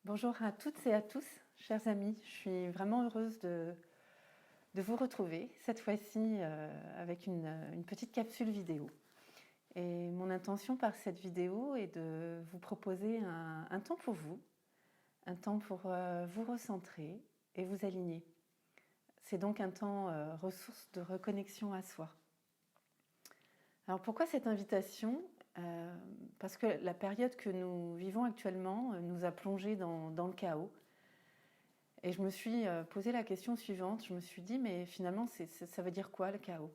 Bonjour à toutes et à tous, chers amis. Je suis vraiment heureuse de vous retrouver, cette fois-ci avec une petite capsule vidéo. Et mon intention par cette vidéo est de vous proposer un temps pour vous, un temps pour vous recentrer et vous aligner. C'est donc un temps ressource de reconnexion à soi. Alors pourquoi cette invitation ? Parce que la période que nous vivons actuellement nous a plongés dans le chaos. Et je me suis posé la question suivante, je me suis dit, mais finalement, ça veut dire quoi le chaos ?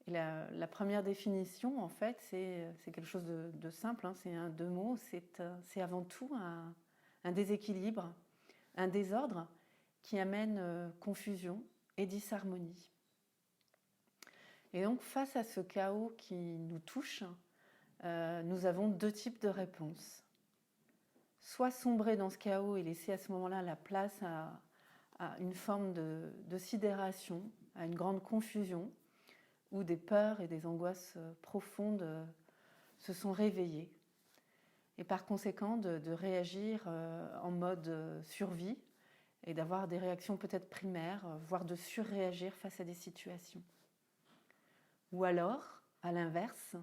Et la première définition, en fait, c'est quelque chose de simple, hein, c'est deux mots, c'est avant tout un déséquilibre, un désordre qui amène confusion et disharmonie. Et donc, face à ce chaos qui nous touche, nous avons deux types de réponses. Soit sombrer dans ce chaos et laisser à ce moment-là la place à une forme de sidération, à une grande confusion, où des peurs et des angoisses profondes se sont réveillées. Et par conséquent, de réagir en mode survie et d'avoir des réactions peut-être primaires, voire de surréagir face à des situations. Ou alors, à l'inverse,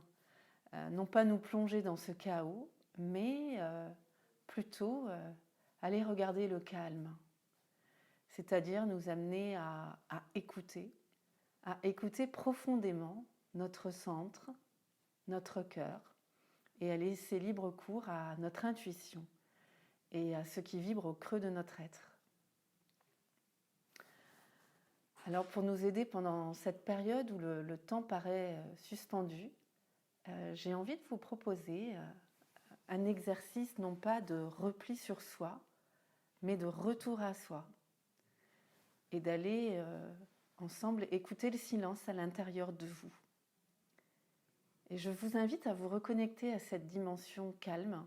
non pas nous plonger dans ce chaos, mais plutôt aller regarder le calme, c'est-à-dire nous amener à écouter profondément notre centre, notre cœur, et à laisser libre cours à notre intuition et à ce qui vibre au creux de notre être. Alors pour nous aider pendant cette période où le temps paraît suspendu, j'ai envie de vous proposer un exercice non pas de repli sur soi, mais de retour à soi, et d'aller ensemble écouter le silence à l'intérieur de vous. Et je vous invite à vous reconnecter à cette dimension calme,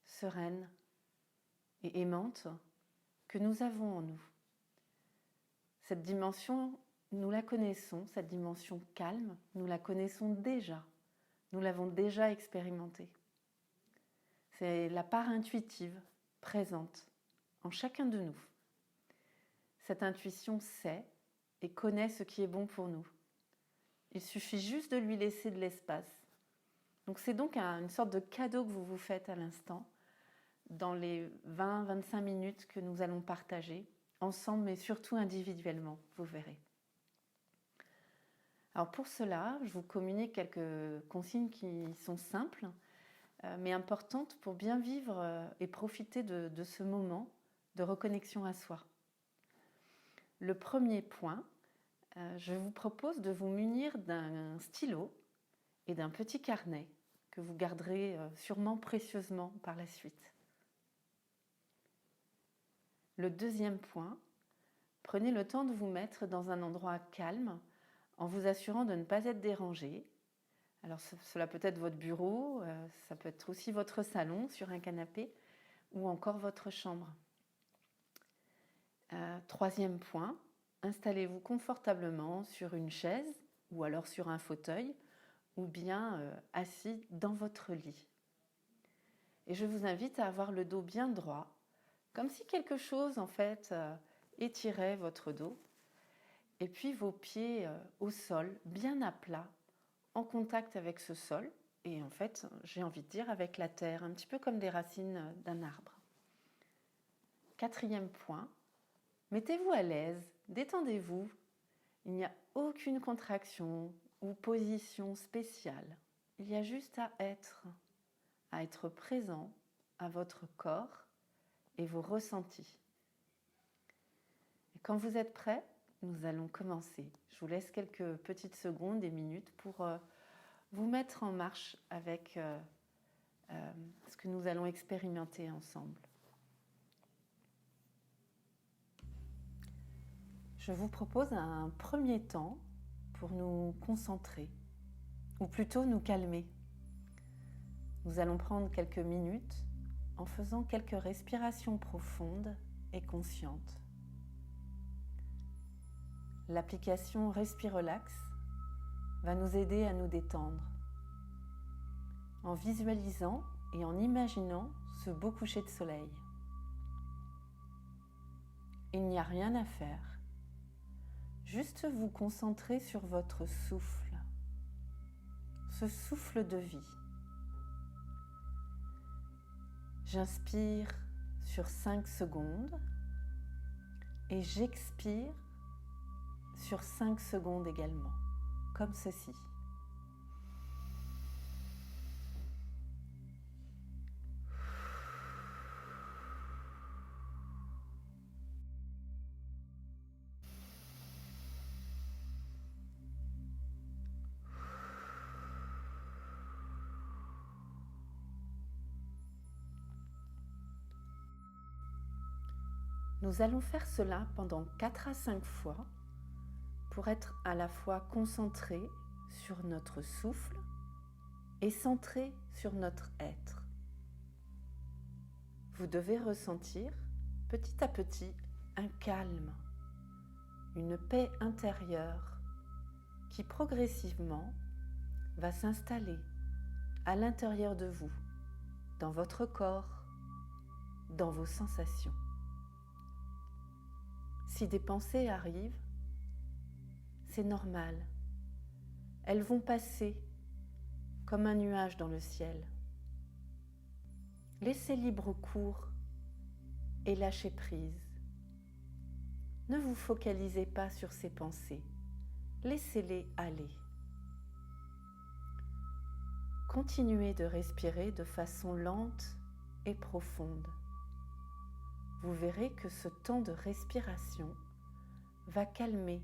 sereine et aimante que nous avons en nous. Cette dimension, nous la connaissons, cette dimension calme, nous la connaissons déjà, nous l'avons déjà expérimentée. C'est la part intuitive présente en chacun de nous. Cette intuition sait et connaît ce qui est bon pour nous. Il suffit juste de lui laisser de l'espace. Donc c'est donc une sorte de cadeau que vous vous faites à l'instant, dans les 20-25 minutes que nous allons partager, ensemble mais surtout individuellement, vous verrez. Alors pour cela, je vous communique quelques consignes qui sont simples, mais importantes pour bien vivre et profiter de ce moment de reconnexion à soi. Le premier point, je vous propose de vous munir d'un stylo et d'un petit carnet que vous garderez sûrement précieusement par la suite. Le deuxième point, prenez le temps de vous mettre dans un endroit calme en vous assurant de ne pas être dérangé. Alors cela peut être votre bureau, ça peut être aussi votre salon sur un canapé ou encore votre chambre. Troisième point, installez-vous confortablement sur une chaise ou alors sur un fauteuil ou bien assis dans votre lit. Et je vous invite à avoir le dos bien droit, comme si quelque chose en fait étirait votre dos. Et puis vos pieds au sol, bien à plat, en contact avec ce sol. Et en fait, j'ai envie de dire avec la terre, un petit peu comme des racines d'un arbre. Quatrième point, mettez-vous à l'aise, détendez-vous. Il n'y a aucune contraction ou position spéciale. Il y a juste à être présent à votre corps et vos ressentis. Et quand vous êtes prêts, nous allons commencer. Je vous laisse quelques petites secondes et minutes pour vous mettre en marche avec ce que nous allons expérimenter ensemble. Je vous propose un premier temps pour nous concentrer, ou plutôt nous calmer. Nous allons prendre quelques minutes en faisant quelques respirations profondes et conscientes. L'application Respirelax va nous aider à nous détendre en visualisant et en imaginant ce beau coucher de soleil. Il n'y a rien à faire. Juste vous concentrer sur votre souffle, ce souffle de vie. J'inspire sur 5 secondes et j'expire sur 5 secondes également, comme ceci. Nous allons faire cela pendant 4 à 5 fois pour être à la fois concentré sur notre souffle et centré sur notre être. Vous devez ressentir petit à petit un calme, une paix intérieure qui progressivement va s'installer à l'intérieur de vous, dans votre corps, dans vos sensations. Si des pensées arrivent, c'est normal. Elles vont passer comme un nuage dans le ciel. Laissez libre cours et lâchez prise. Ne vous focalisez pas sur ces pensées. Laissez-les aller. Continuez de respirer de façon lente et profonde. Vous verrez que ce temps de respiration va calmer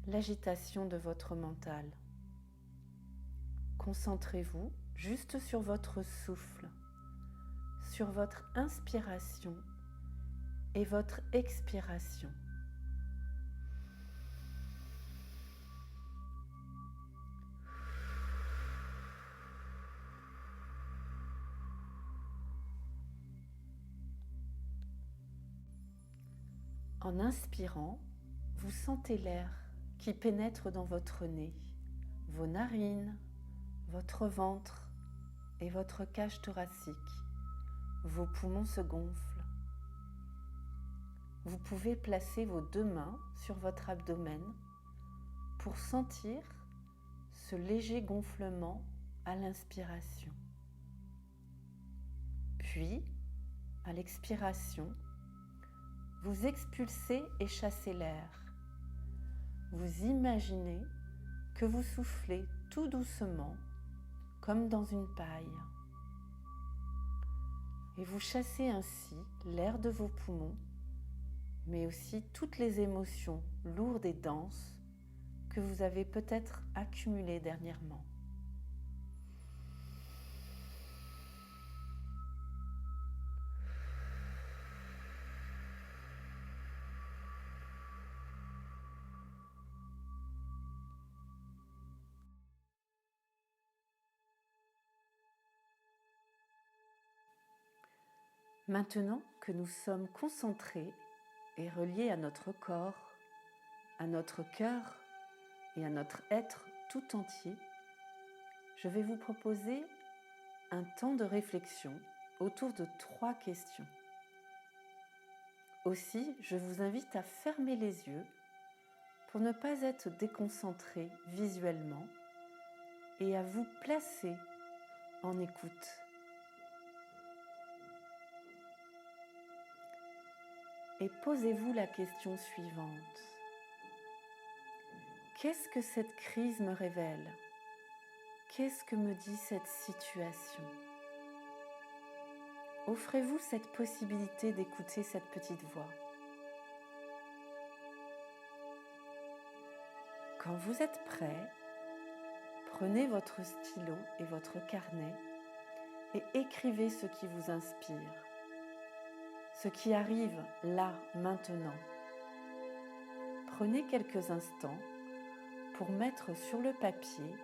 l'agitation de votre mental. Concentrez-vous juste sur votre souffle, sur votre inspiration et votre expiration. En inspirant, vous sentez l'air qui pénètre dans votre nez, vos narines, votre ventre et votre cage thoracique. Vos poumons se gonflent. Vous pouvez placer vos 2 mains sur votre abdomen pour sentir ce léger gonflement à l'inspiration. Puis, à l'expiration, vous expulsez et chassez l'air. Vous imaginez que vous soufflez tout doucement, comme dans une paille. Et vous chassez ainsi l'air de vos poumons, mais aussi toutes les émotions lourdes et denses que vous avez peut-être accumulées dernièrement. Maintenant que nous sommes concentrés et reliés à notre corps, à notre cœur et à notre être tout entier, je vais vous proposer un temps de réflexion autour de 3 questions. Aussi, je vous invite à fermer les yeux pour ne pas être déconcentré visuellement et à vous placer en écoute. Et posez-vous la question suivante. Qu'est-ce que cette crise me révèle? Qu'est-ce que me dit cette situation? Offrez-vous cette possibilité d'écouter cette petite voix. Quand vous êtes prêt, prenez votre stylo et votre carnet et écrivez ce qui vous inspire, ce qui arrive là, maintenant. Prenez quelques instants pour mettre sur le papier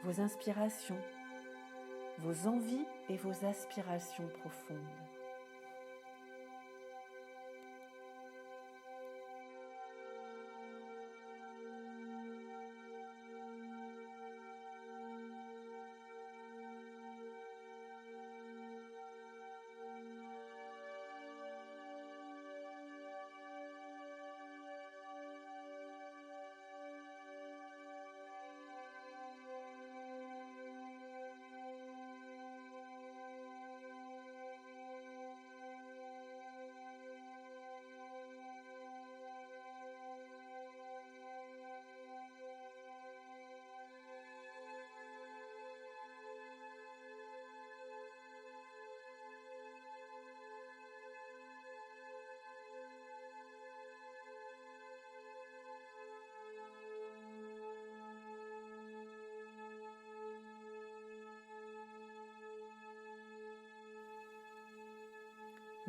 vos inspirations, vos envies et vos aspirations profondes.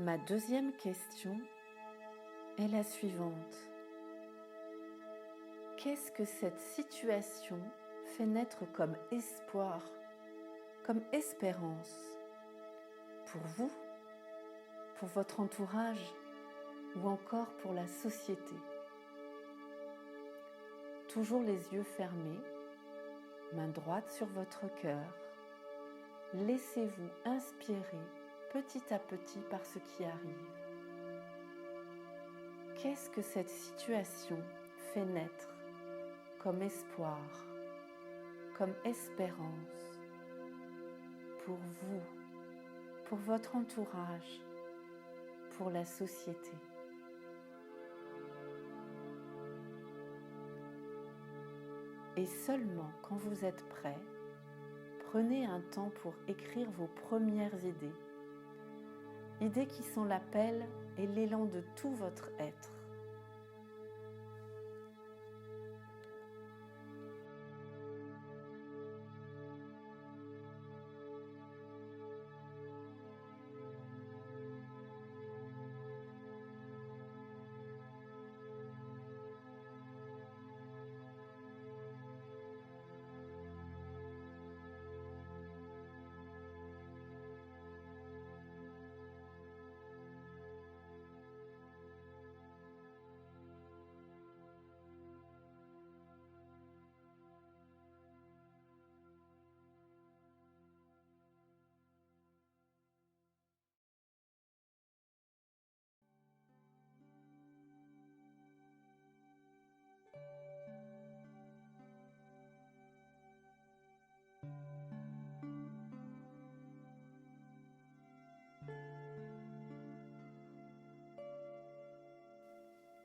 Ma deuxième question est la suivante. Qu'est-ce que cette situation fait naître comme espoir, comme espérance pour vous, pour votre entourage ou encore pour la société? Toujours les yeux fermés, main droite sur votre cœur, laissez-vous inspirer petit à petit par ce qui arrive. Qu'est-ce que cette situation fait naître comme espoir, comme espérance pour vous, pour votre entourage, pour la société? Et seulement quand vous êtes prêt, prenez un temps pour écrire vos premières idées. Idées qui sont l'appel et l'élan de tout votre être.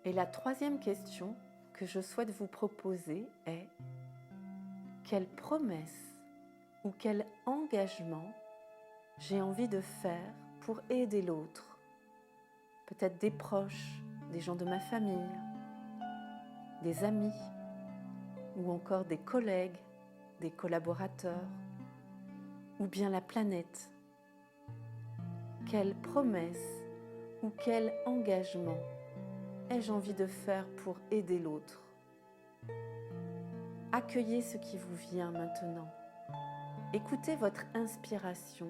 Et la troisième question que je souhaite vous proposer est: quelle promesse ou quel engagement j'ai envie de faire pour aider l'autre? Peut-être des proches, des gens de ma famille, des amis, ou encore des collègues, des collaborateurs, ou bien la planète. Quelle promesse ou quel engagement ai-je envie de faire pour aider l'autre? Accueillez ce qui vous vient maintenant. Écoutez votre inspiration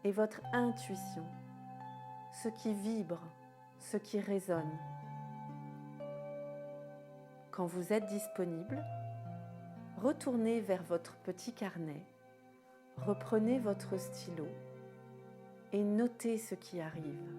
et votre intuition, ce qui vibre, ce qui résonne. Quand vous êtes disponible, retournez vers votre petit carnet, reprenez votre stylo et notez ce qui arrive.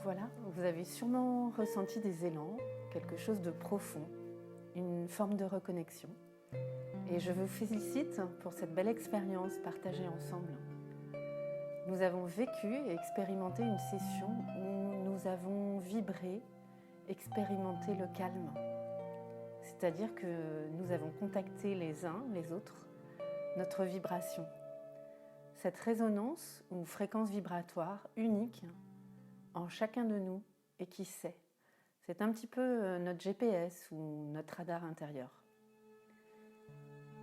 Voilà, vous avez sûrement ressenti des élans, quelque chose de profond, une forme de reconnexion. Et je vous félicite pour cette belle expérience partagée ensemble. Nous avons vécu et expérimenté une session où nous avons vibré, expérimenté le calme. C'est-à-dire que nous avons contacté les uns les autres notre vibration. Cette résonance ou fréquence vibratoire unique en chacun de nous et qui sait. C'est un petit peu notre GPS ou notre radar intérieur.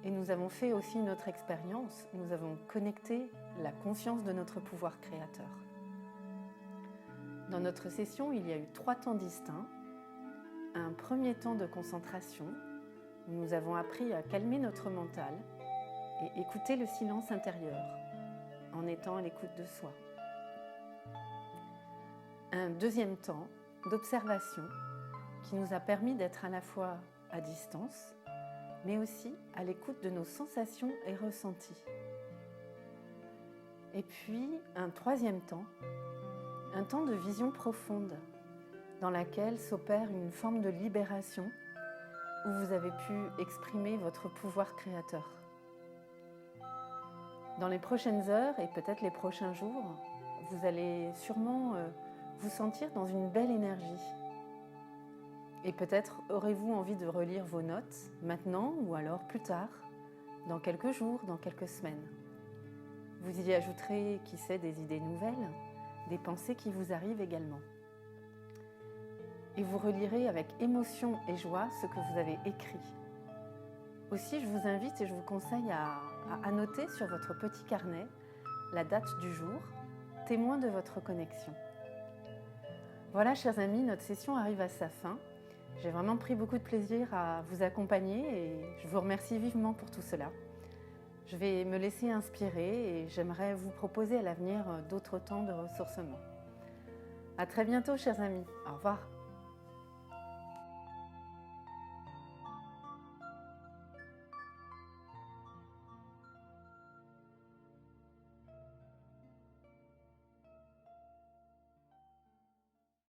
Et nous avons fait aussi une autre expérience. Nous avons connecté la conscience de notre pouvoir créateur. Dans notre session, il y a eu 3 temps distincts. Un premier temps de concentration, où nous avons appris à calmer notre mental et écouter le silence intérieur, en étant à l'écoute de soi. Un deuxième temps d'observation, qui nous a permis d'être à la fois à distance, mais aussi à l'écoute de nos sensations et ressentis. Et puis un troisième temps, un temps de vision profonde, dans laquelle s'opère une forme de libération, où vous avez pu exprimer votre pouvoir créateur. Dans les prochaines heures et peut-être les prochains jours, vous allez sûrement vous sentir dans une belle énergie. Et peut-être aurez-vous envie de relire vos notes maintenant ou alors plus tard, dans quelques jours, dans quelques semaines. Vous y ajouterez, qui sait, des idées nouvelles, des pensées qui vous arrivent également. Et vous relirez avec émotion et joie ce que vous avez écrit. Aussi, je vous invite et je vous conseille à noter sur votre petit carnet la date du jour, témoin de votre connexion. Voilà, chers amis, notre session arrive à sa fin. J'ai vraiment pris beaucoup de plaisir à vous accompagner et je vous remercie vivement pour tout cela. Je vais me laisser inspirer et j'aimerais vous proposer à l'avenir d'autres temps de ressourcement. À très bientôt, chers amis. Au revoir.